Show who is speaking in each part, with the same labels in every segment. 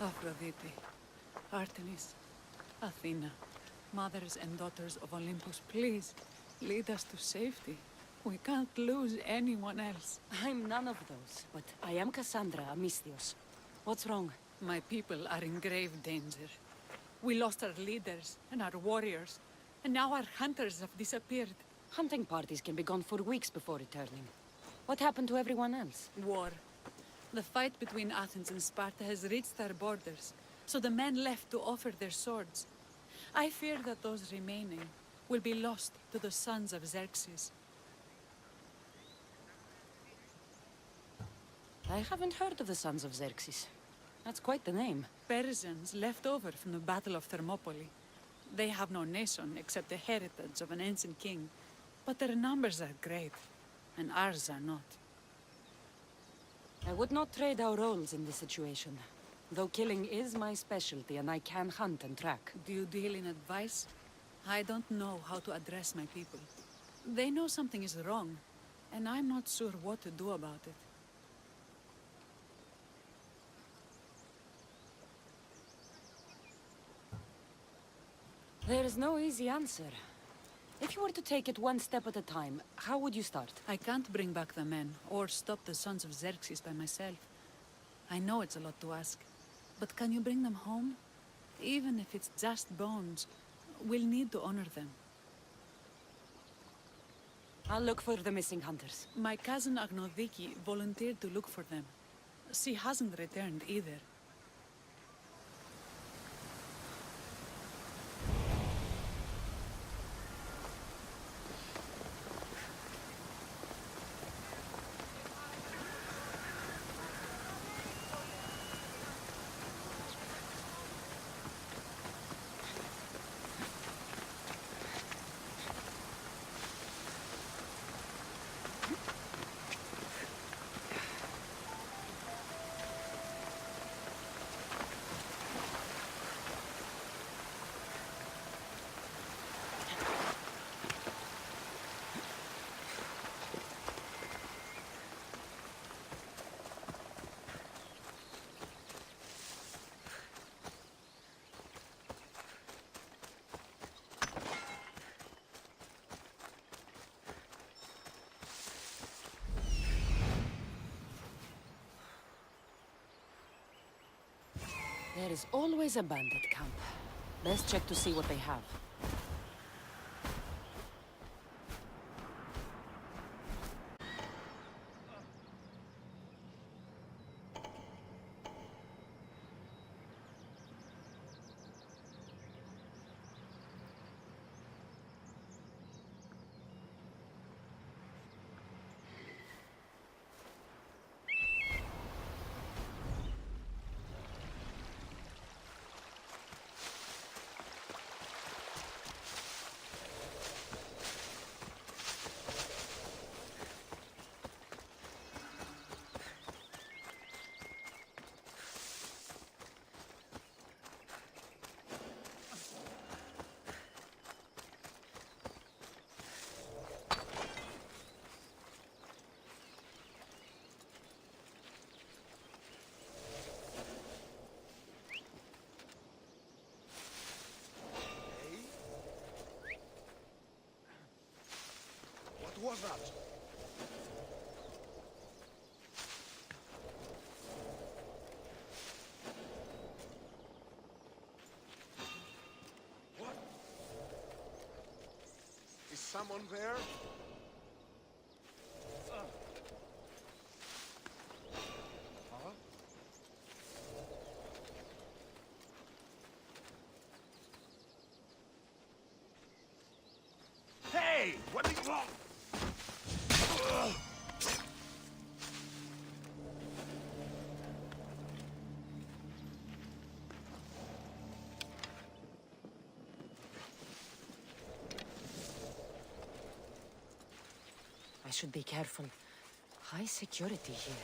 Speaker 1: Aphrodite, Artemis, Athena, mothers and daughters of Olympus, please, lead us to safety. We can't lose anyone else.
Speaker 2: I'm none of those, but I am Cassandra Amistios. What's wrong?
Speaker 1: My people are in grave danger. We lost our leaders and our warriors, and now our hunters have disappeared.
Speaker 2: Hunting parties can be gone for weeks before returning. What happened to everyone else?
Speaker 1: War. The fight between Athens and Sparta has reached our borders, so the men left to offer their swords. I fear that those remaining will be lost to the sons of Xerxes.
Speaker 2: I haven't heard of the sons of Xerxes. That's quite the name.
Speaker 1: Persians left over from the Battle of Thermopylae. They have no nation except the heritage of an ancient king, but their numbers are great, and ours are not.
Speaker 2: I would not trade our roles in this situation, though killing is my specialty and I can hunt and track.
Speaker 1: Do you deal in advice? I don't know how to address my people. They know something is wrong, and I'm not sure what to do about it.
Speaker 2: There is no easy answer. If you were to take it one step at a time, how would you start?
Speaker 1: I can't bring back the men, or stop the sons of Xerxes by myself. I know it's a lot to ask, but can you bring them home? Even if it's just bones, we'll need to honor them.
Speaker 2: I'll look for the missing hunters.
Speaker 1: My cousin Agnodiki volunteered to look for them. She hasn't returned either.
Speaker 2: There is always a bandit camp. Let's check to see what they have.
Speaker 3: What was that? What? Is someone there? Huh? Hey! What do you want?
Speaker 2: I should be careful. High security here.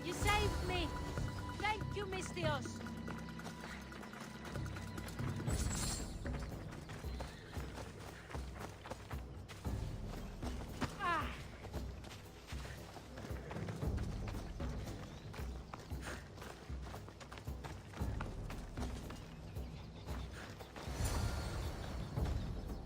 Speaker 4: You saved me! Thank you, Mistios!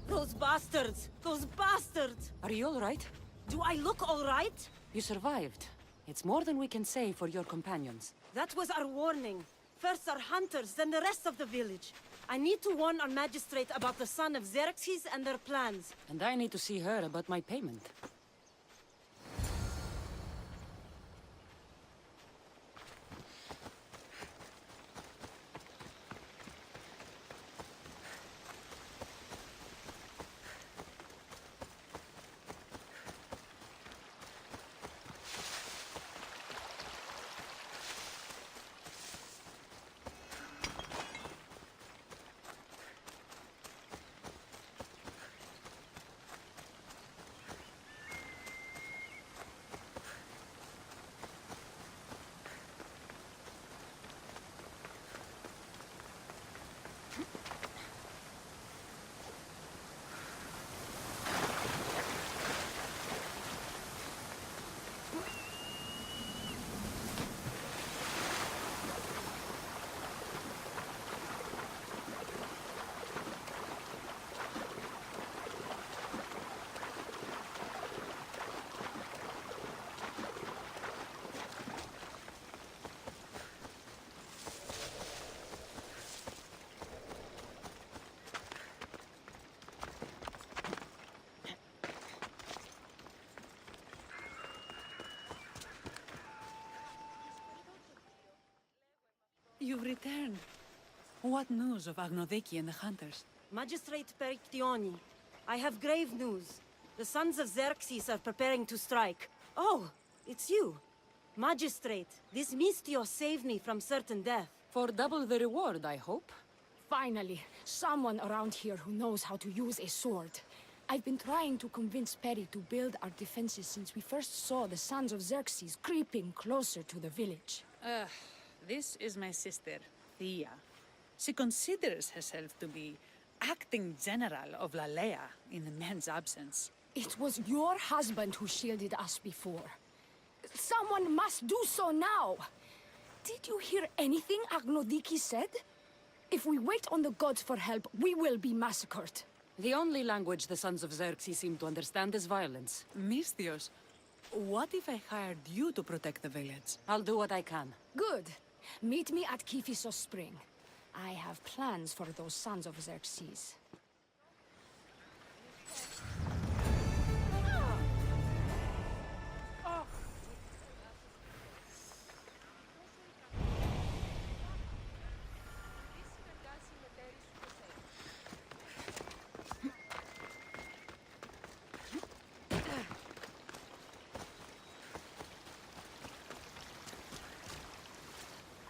Speaker 5: Those bastards! Those bastards!
Speaker 2: Are you all right?
Speaker 5: Do I look all right?
Speaker 2: You survived. It's more than we can say for your companions.
Speaker 5: That was our warning. First our hunters, then the rest of the village. I need to warn our magistrate about the son of Xerxes and their plans.
Speaker 2: And I need to see her about my payment.
Speaker 1: You've returned. What news of Agnodeki and the hunters?
Speaker 5: Magistrate Perictioni, I have grave news. The sons of Xerxes are preparing to strike. Oh, it's you. Magistrate, this Mistio saved me from certain death.
Speaker 2: For double the reward, I hope.
Speaker 6: Finally, someone around here who knows how to use a sword. I've been trying to convince Peri to build our defenses since we first saw the sons of Xerxes creeping closer to the village.
Speaker 1: This is my sister, Thea. She considers herself to be acting general of Lalaia in the man's absence.
Speaker 6: It was your husband who shielded us before. Someone must do so now! Did you hear anything Agnodiki said? If we wait on the gods for help, we will be massacred.
Speaker 2: The only language the sons of Xerxes seem to understand is violence.
Speaker 1: Mistios, what if I hired you to protect the village?
Speaker 2: I'll do what I can.
Speaker 6: Good. Meet me at Kiphisos Spring. I have plans for those sons of Xerxes.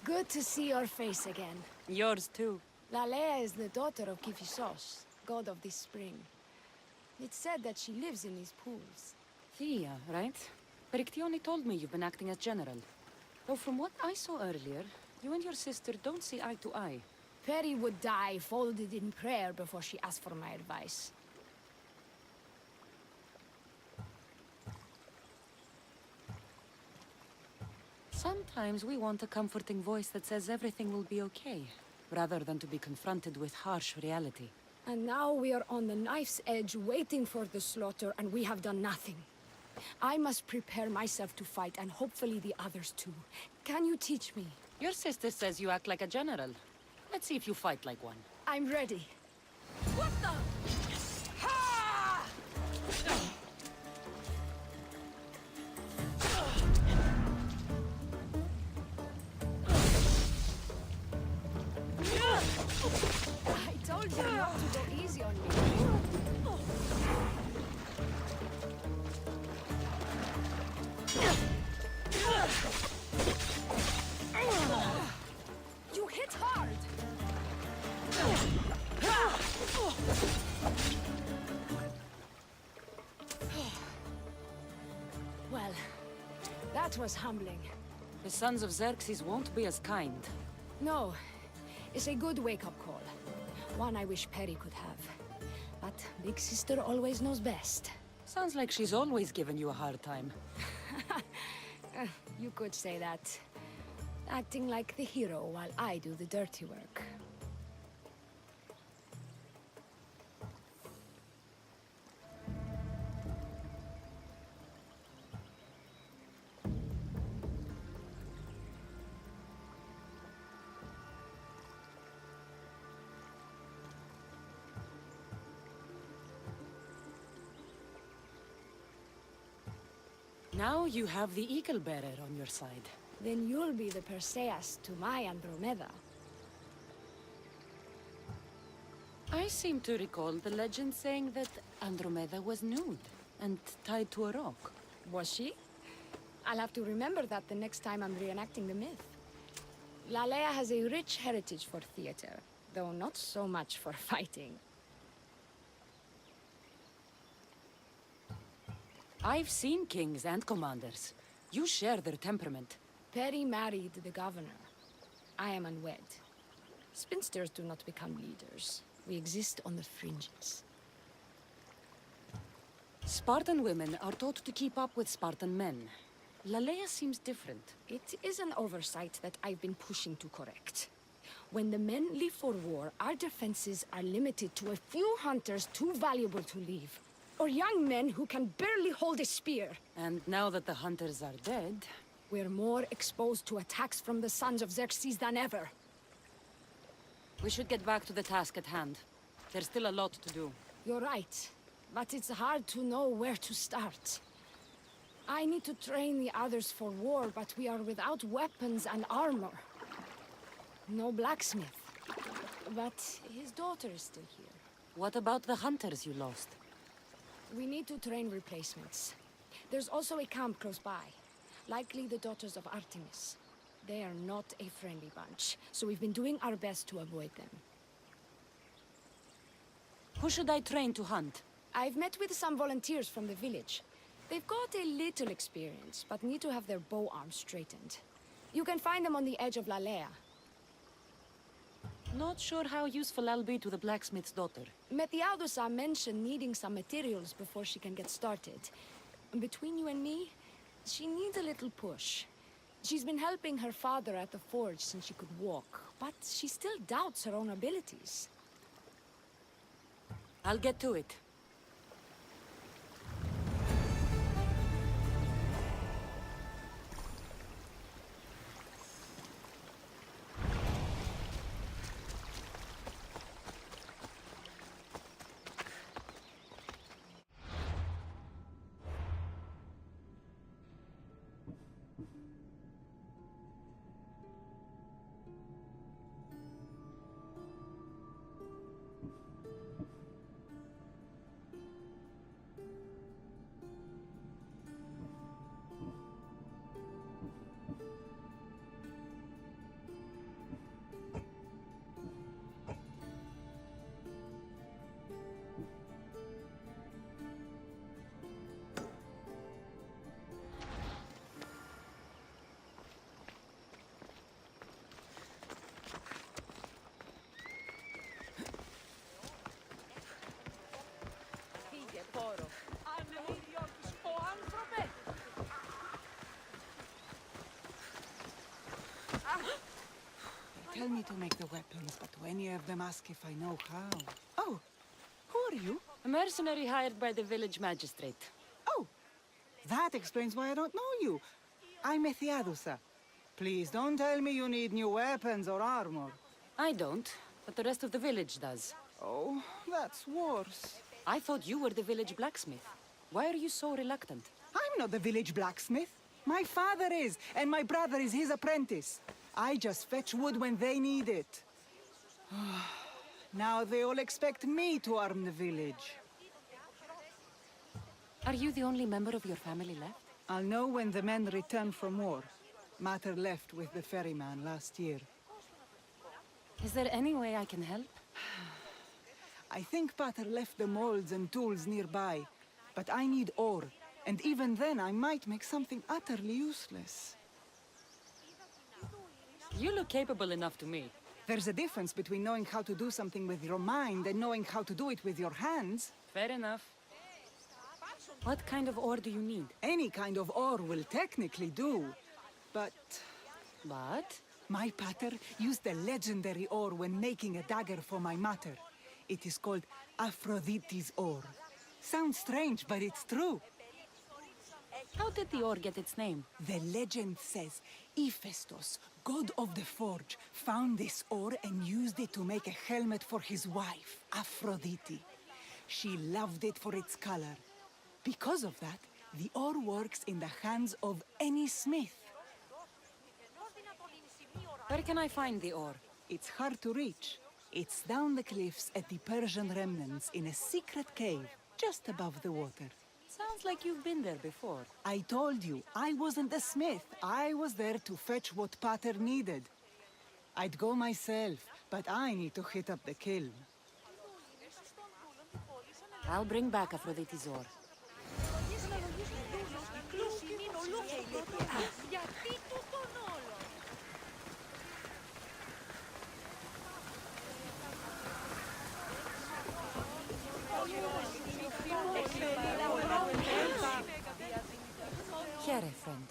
Speaker 6: Good to see your face again.
Speaker 2: Yours too.
Speaker 6: Lalaia is the daughter of Kiphisos, god of this spring. It's said that she lives in these pools.
Speaker 2: Thea, right? Perictioni told me you've been acting as general. Though from what I saw earlier, you and your sister don't see eye to eye.
Speaker 6: Peri would die folded in prayer before she asked for my advice.
Speaker 2: Sometimes we want a comforting voice that says everything will be okay, rather than to be confronted with harsh reality.
Speaker 6: And now we are on the knife's edge waiting for the slaughter, and we have done nothing. I must prepare myself to fight, and hopefully the others too. Can you teach me?
Speaker 2: Your sister says you act like a general. Let's see if you fight like one.
Speaker 6: I'm ready.
Speaker 5: What the? Ha!
Speaker 6: That was humbling.
Speaker 2: The sons of Xerxes won't be as kind.
Speaker 6: No, it's a good wake-up call. One I wish Perry could have. But Big Sister always knows best.
Speaker 2: Sounds like she's always given you a hard time.
Speaker 6: You could say that. Acting like the hero while I do the dirty work.
Speaker 2: Now you have the Eagle Bearer on your side.
Speaker 6: Then you'll be the Perseus to my Andromeda.
Speaker 2: I seem to recall the legend saying that Andromeda was nude and tied to a rock.
Speaker 6: Was she? I'll have to remember that the next time I'm reenacting the myth. Lalaia has a rich heritage for theater, though not so much for fighting.
Speaker 2: I've seen kings and commanders. You share their temperament.
Speaker 6: Perry married the governor. I am unwed. Spinsters do not become leaders. We exist on the fringes.
Speaker 2: Spartan women are taught to keep up with Spartan men. Lalaia seems different.
Speaker 6: It is an oversight that I've been pushing to correct. When the men leave for war, our defenses are limited to a few hunters too valuable to leave. Or young men who can barely hold a spear.
Speaker 2: And now that the hunters are dead...
Speaker 6: We're more exposed to attacks from the sons of Xerxes than ever.
Speaker 2: we should get back to the task at hand. There's still a lot to do.
Speaker 6: You're right, but it's hard to know where to start. I need to train the others for war, but we are without weapons and armor. No blacksmith. But his daughter is still here.
Speaker 2: What about the hunters you lost?
Speaker 6: We need to train replacements. There's also a camp close by. Likely the daughters of Artemis. They are not a friendly bunch, so we've been doing our best to avoid them.
Speaker 2: Who should I train to hunt?
Speaker 6: I've met with some volunteers from the village. They've got a little experience, but need to have their bow arms straightened. You can find them on the edge of Lalaia.
Speaker 2: Not sure how useful I'll be to the blacksmith's daughter.
Speaker 6: Methiadusa mentioned needing some materials before she can get started. Between you and me, she needs a little push. She's been helping her father at the forge since she could walk, but she still doubts her own abilities.
Speaker 2: I'll get to it.
Speaker 7: Tell me to make the weapons, but when you have them, ask if I know how. Oh, who are you?
Speaker 2: A mercenary hired by the village magistrate.
Speaker 7: Oh, that explains why I don't know you. I'm Methiadusa. Please don't tell me you need new weapons or armor.
Speaker 2: I don't, but the rest of the village does.
Speaker 7: Oh, that's worse.
Speaker 2: I thought you were the village blacksmith. Why are you so reluctant?
Speaker 7: I'm not the village blacksmith. My father is, and my brother is his apprentice. I just fetch wood when they need it. Now they all expect me to arm the village.
Speaker 2: Are you the only member of your family left?
Speaker 7: I'll know when the men return from war. Mater left with the ferryman last year.
Speaker 2: Is there any way I can help?
Speaker 7: I think Pater left the molds and tools nearby, but I need ore. And even then, I might make something utterly useless.
Speaker 2: You look capable enough to me.
Speaker 7: There's a difference between knowing how to do something with your mind and knowing how to do it with your hands.
Speaker 2: Fair enough. What kind of ore do you need?
Speaker 7: Any kind of ore will technically do, but
Speaker 2: But?
Speaker 7: my pater used a legendary ore when making a dagger for my mater. It is called Aphrodite's ore. Sounds strange, but it's true.
Speaker 2: How did the ore get its name?
Speaker 7: The legend says Hephaestus, god of the forge, found this ore and used it to make a helmet for his wife, Aphrodite. She loved it for its color. Because of that, the ore works in the hands of any smith.
Speaker 2: Where can I find the ore?
Speaker 7: It's hard to reach. It's down the cliffs at the Persian remnants in a secret cave, just above the water.
Speaker 2: Sounds like you've been there before.
Speaker 7: I told you, I wasn't a smith. I was there to fetch what Pater needed. I'd go myself, but I need to hit up the kiln.
Speaker 2: I'll bring back Aphrodite's ore. Here, friend.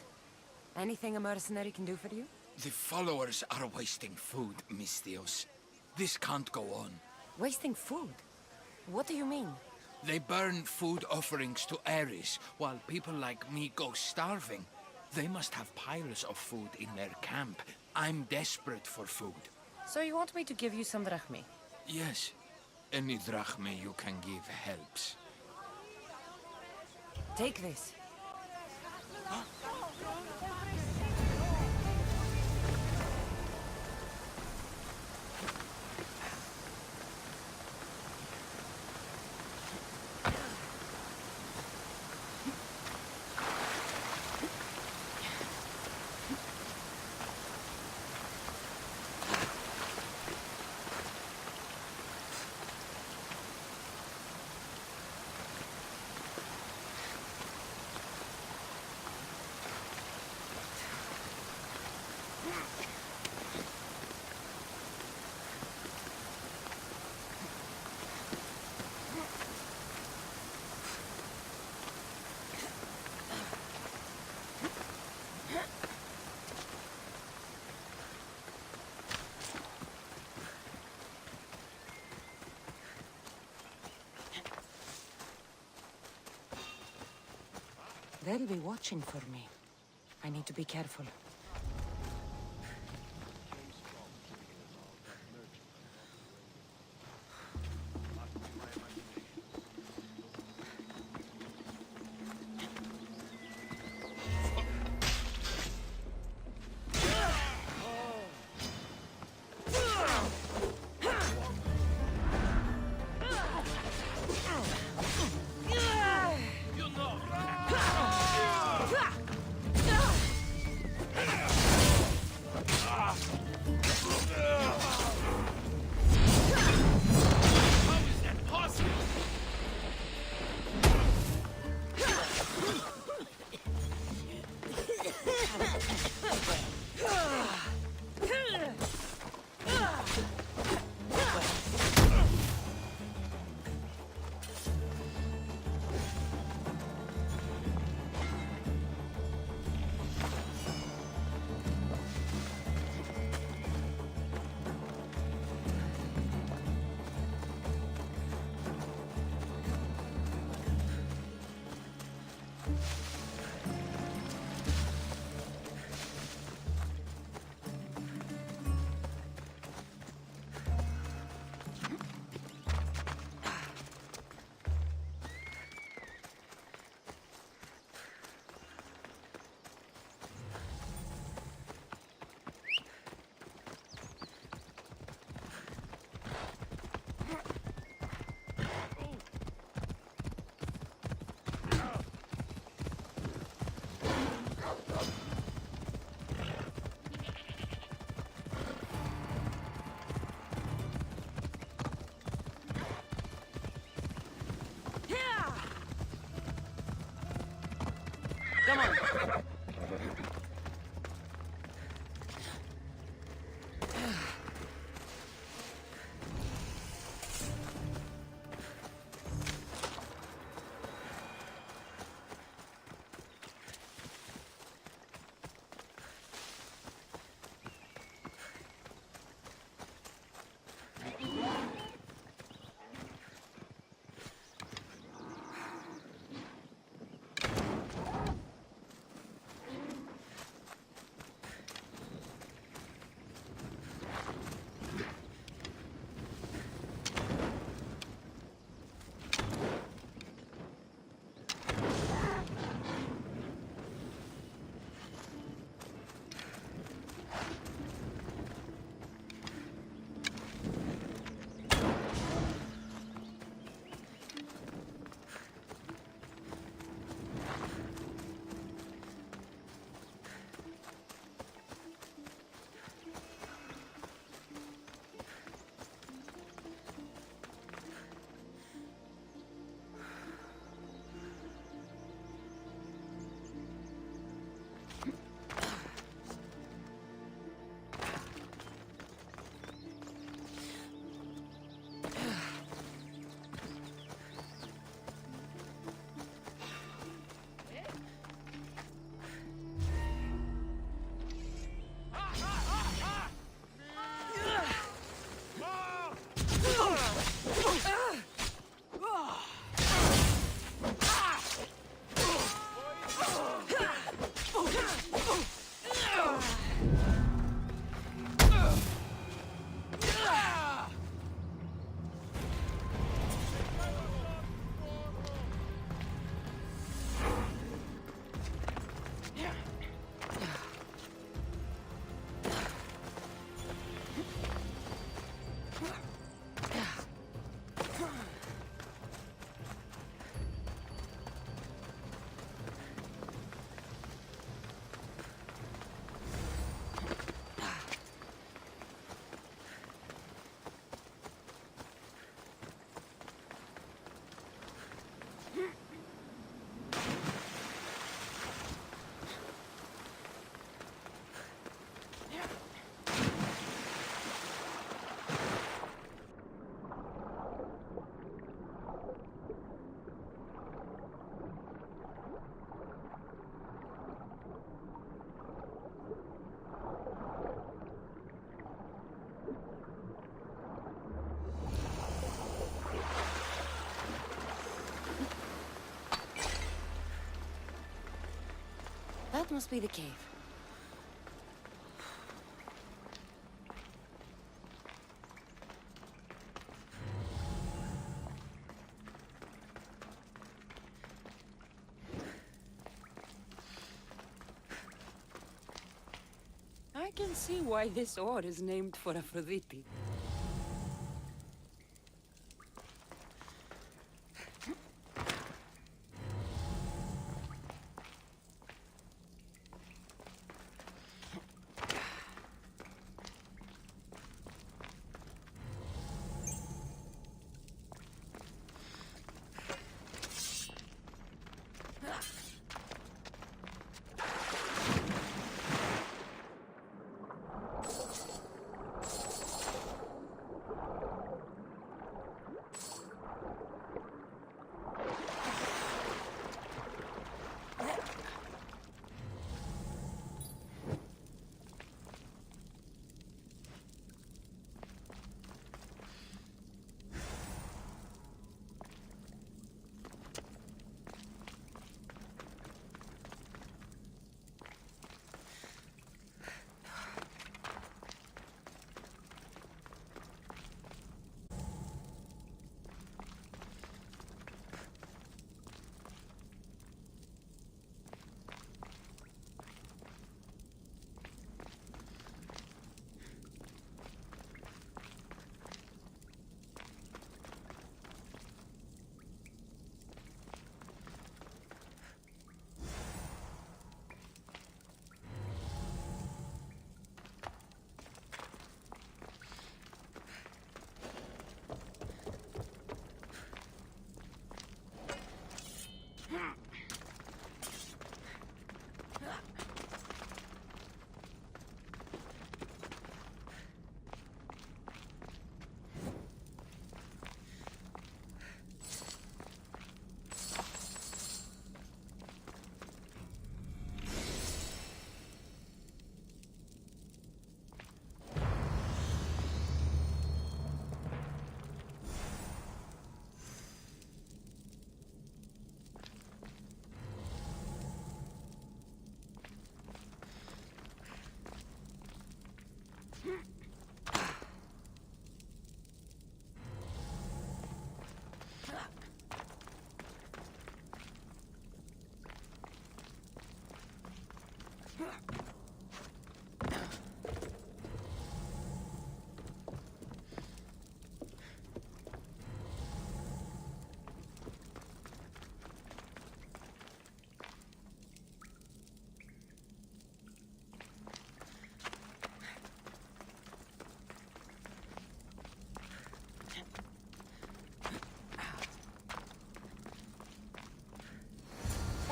Speaker 2: Anything a mercenary can do for you?
Speaker 8: The followers are wasting food, Misthios. This can't go on.
Speaker 2: Wasting food? What do you mean?
Speaker 8: They burn food offerings to Ares, while people like me go starving. They must have piles of food in their camp. I'm desperate for food.
Speaker 2: So you want me to give you some drachmae?
Speaker 8: Yes. Any drachmae you can give helps.
Speaker 2: Take this. They'll be watching for me. I need to be careful. Come on. That must be the cave. I can see why this ore is named for Aphrodite.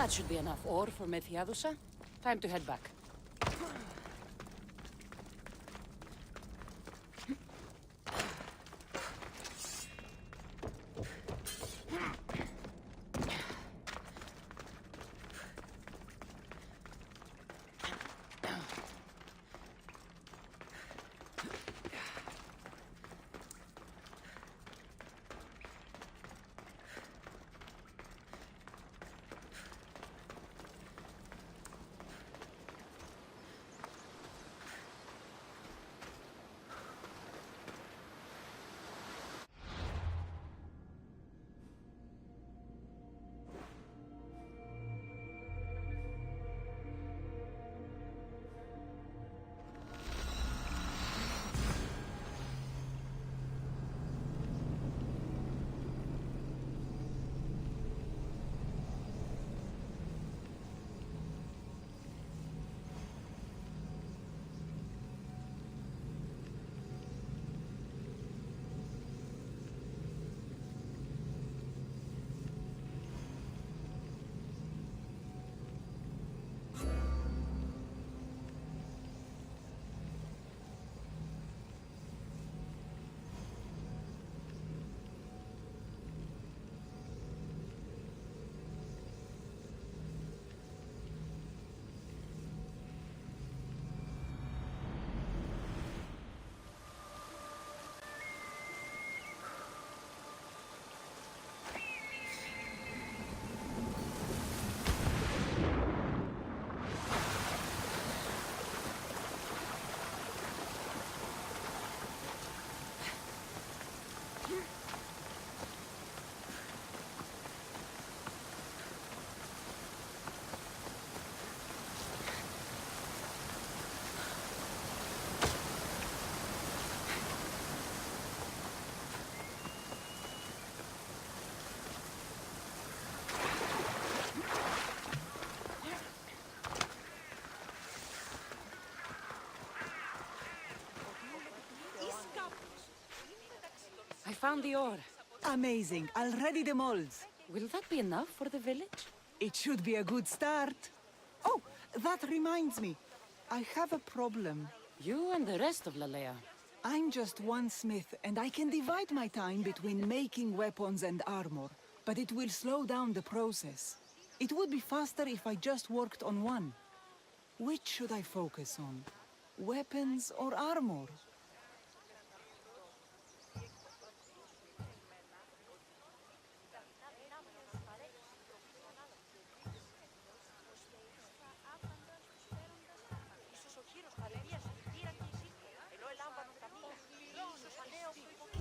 Speaker 2: That should be enough ore for Methiadusa. Time to head back. I found the ore.
Speaker 7: Amazing. I'll ready the molds.
Speaker 2: Will that be enough for the village?
Speaker 7: It should be a good start. Oh, that reminds me. I have a problem.
Speaker 2: You and the rest of Lalaia.
Speaker 7: I'm just one smith, and I can divide my time between making weapons and armor, but it will slow down the process. It would be faster if I just worked on one. Which should I focus on? Weapons or armor?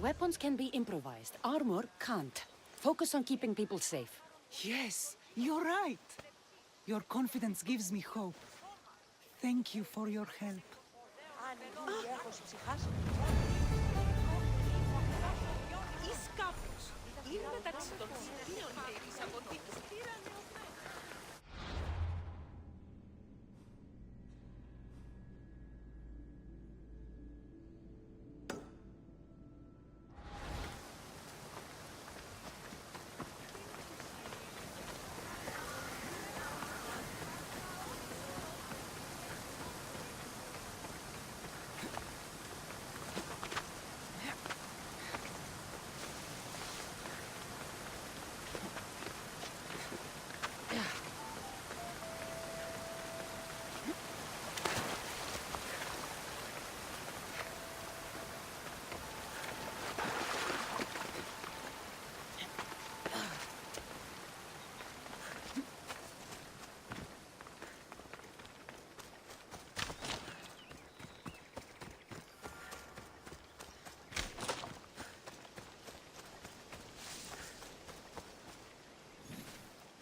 Speaker 2: Weapons can be improvised. Armor can't. Focus on keeping people safe.
Speaker 7: Yes, you're right. Your confidence gives me hope. Thank you for your help.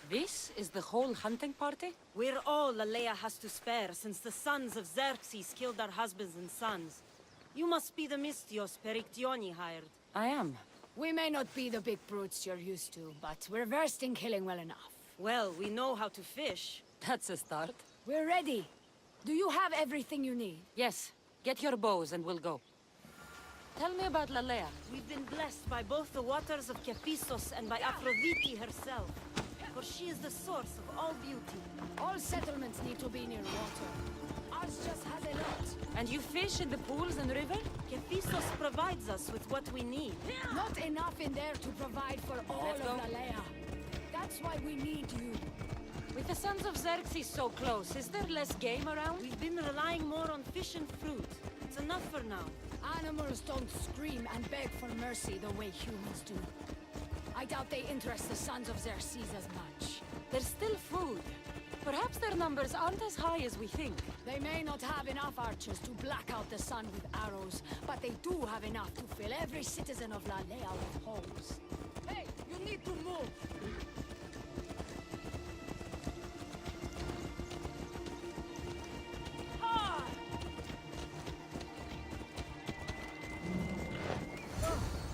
Speaker 2: This is the whole hunting party?
Speaker 5: We're all Lalaia has to spare since the sons of Xerxes killed our husbands and sons. You must be the Mistios Perictioni hired.
Speaker 2: I am.
Speaker 6: We may not be the big brutes you're used to, but we're versed in killing well enough.
Speaker 5: Well, we know how to fish.
Speaker 2: That's a start.
Speaker 6: We're ready. Do you have everything you need?
Speaker 2: Yes. Get your bows and we'll go. Tell me about Lalaia.
Speaker 5: We've been blessed by both the waters of Kephissos and by Aphrodite herself. for she is the source of all beauty.
Speaker 6: All settlements need to be near water. Ours just has a lot.
Speaker 2: And you fish in the pools and river?
Speaker 5: Kephistos provides us with what we need.
Speaker 6: Not enough in there to provide for all
Speaker 2: Let's
Speaker 6: of
Speaker 2: go.
Speaker 6: Lalaia. That's why we need you.
Speaker 2: With the Sons of Xerxes so close, is there less game around?
Speaker 5: We've been relying more on fish and fruit. It's enough for now.
Speaker 6: Animals don't scream and beg for mercy the way humans do. I doubt they interest the Sons of Xerxes as much.
Speaker 2: There's still food. Perhaps their numbers aren't as high as we think.
Speaker 6: They may not have enough archers to black out the sun with arrows, but they do have enough to fill every citizen of Lalaia with holes. Hey, you need to move!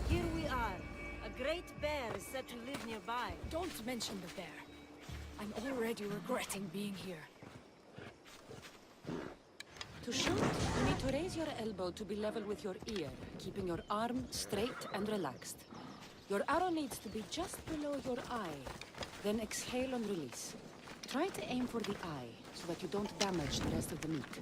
Speaker 5: Here we are. A great bear is said to live nearby.
Speaker 6: Don't mention the bear. I'm already regretting being here.
Speaker 2: To shoot, you need to raise your elbow to be level with your ear, keeping your arm straight and relaxed. Your arrow needs to be just below your eye. Then exhale and release. Try to aim for the eye, so that you don't damage the rest of the meat.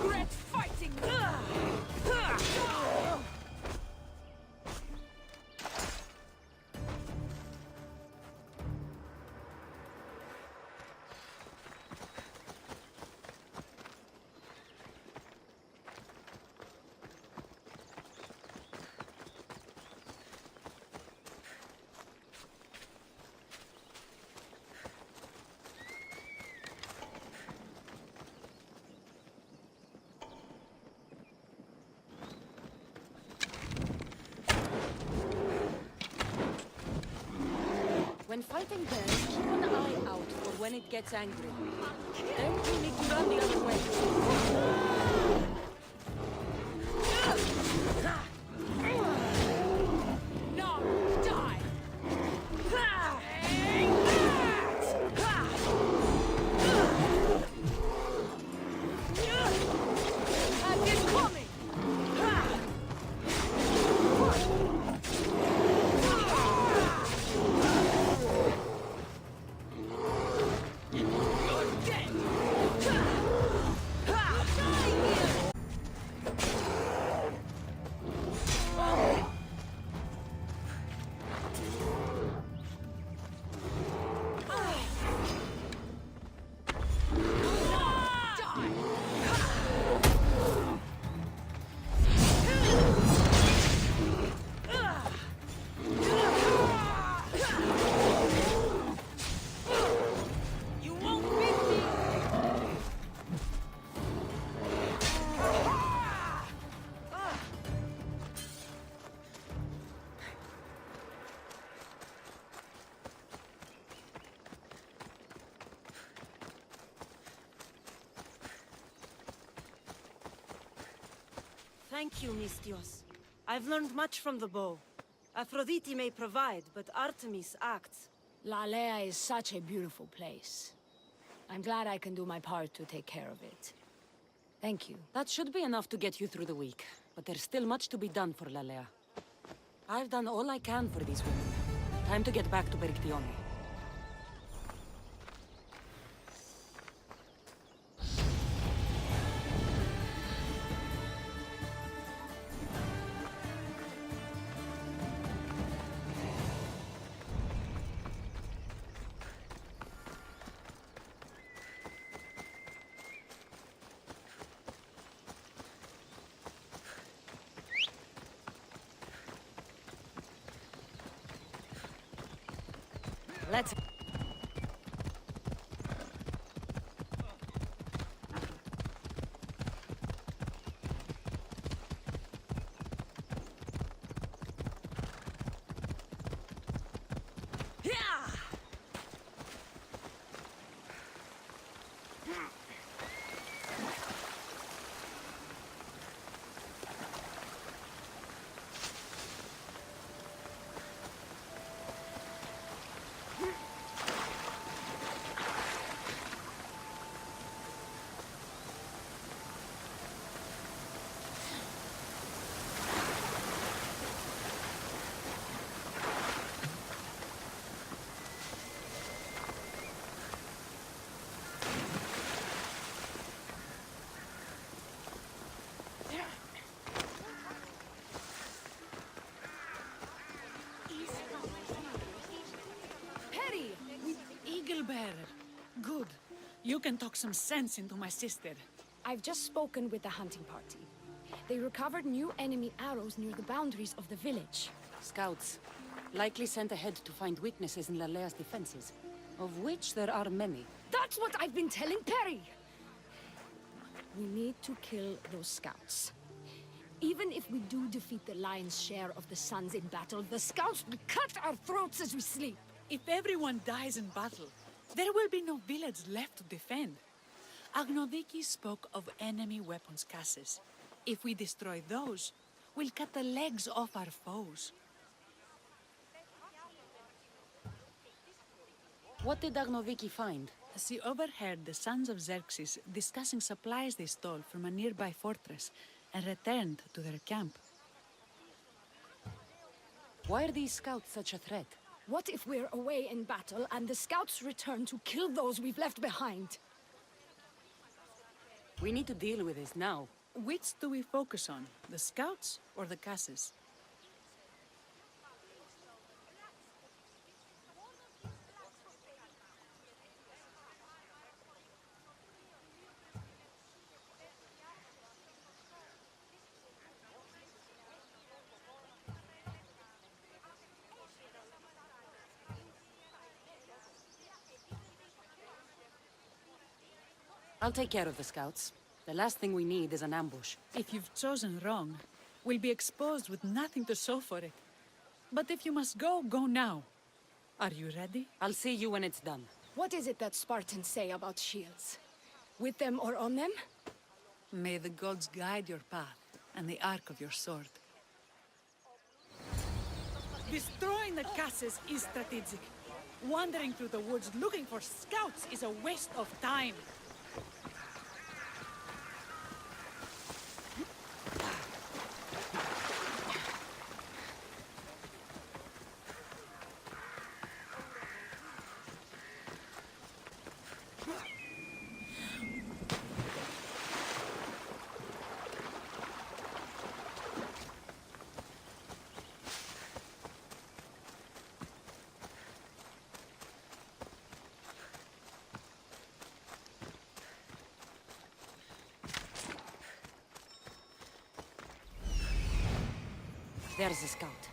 Speaker 6: Regret fighting!
Speaker 2: When fighting bears, keep an eye out for when it gets angry. Then you need to run the other way.
Speaker 6: Now, die!
Speaker 2: And it's coming!
Speaker 5: You won't beat me! Thank you, Mistios. I've learned much from the bow. Aphrodite may provide, but Artemis acts.
Speaker 6: Lalaia is such a beautiful place. I'm glad I can do my part to take care of it. Thank you.
Speaker 2: That should be enough to get you through the week, but there's still much to be done for Lalaia. I've done all I can for these women. Time to get back to Berictione. Let's...
Speaker 1: you can talk some sense into my sister.
Speaker 6: I've just spoken with the hunting party. They recovered new enemy arrows near the boundaries of the village.
Speaker 2: Scouts, likely sent ahead to find weaknesses in Lalaia's defenses, of which there are many.
Speaker 6: That's what I've been telling Perry! We need to kill those scouts. Even if we do defeat the lion's share of the Suns in battle, the scouts will cut our throats as we sleep.
Speaker 1: If everyone dies in battle, there will be no village left to defend. Agnodiki spoke of enemy weapons cases. If we destroy those, we'll cut the legs off our foes.
Speaker 2: What did Agnoviki find?
Speaker 1: She overheard the sons of Xerxes discussing supplies they stole from a nearby fortress and returned to their camp.
Speaker 2: Why are these scouts such a threat?
Speaker 6: What if we're away in battle and the scouts return to kill those we've left behind?
Speaker 2: We need to deal with this now.
Speaker 1: Which do we focus on, the scouts or the casses?
Speaker 2: I'll take care of the scouts. The last thing we need is an ambush.
Speaker 1: If you've chosen wrong, we'll be exposed with nothing to show for it. But if you must go, go now. Are you ready?
Speaker 2: I'll see you when it's done.
Speaker 6: What is it that Spartans say about shields? With them or on them?
Speaker 1: May the gods guide your path and the arc of your sword. Destroying the casses is strategic. Wandering through the woods looking for scouts is a waste of time.
Speaker 2: There's a scout.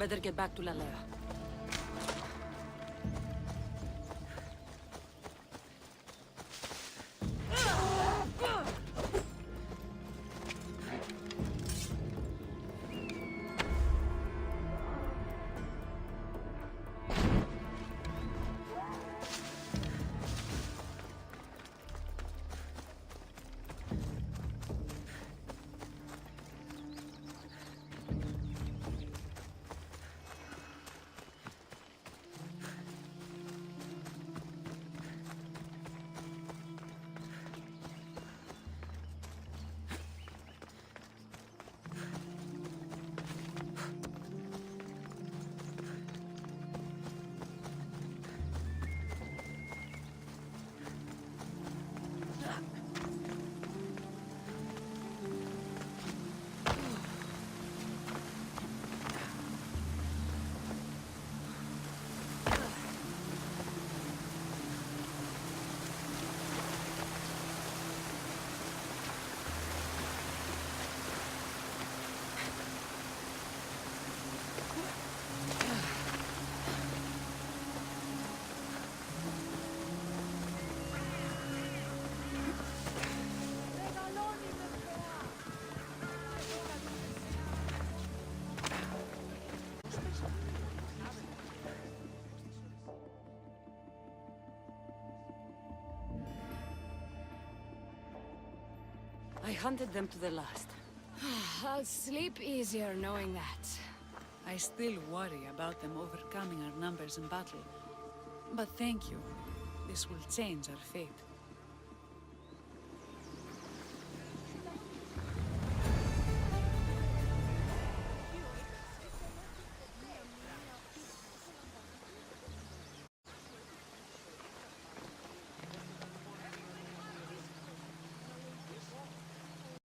Speaker 2: Better get back to Lalaia. I hunted them to the last.
Speaker 6: I'll sleep easier knowing that.
Speaker 1: I still worry about them overcoming our numbers in battle. But thank you. This will change our fate.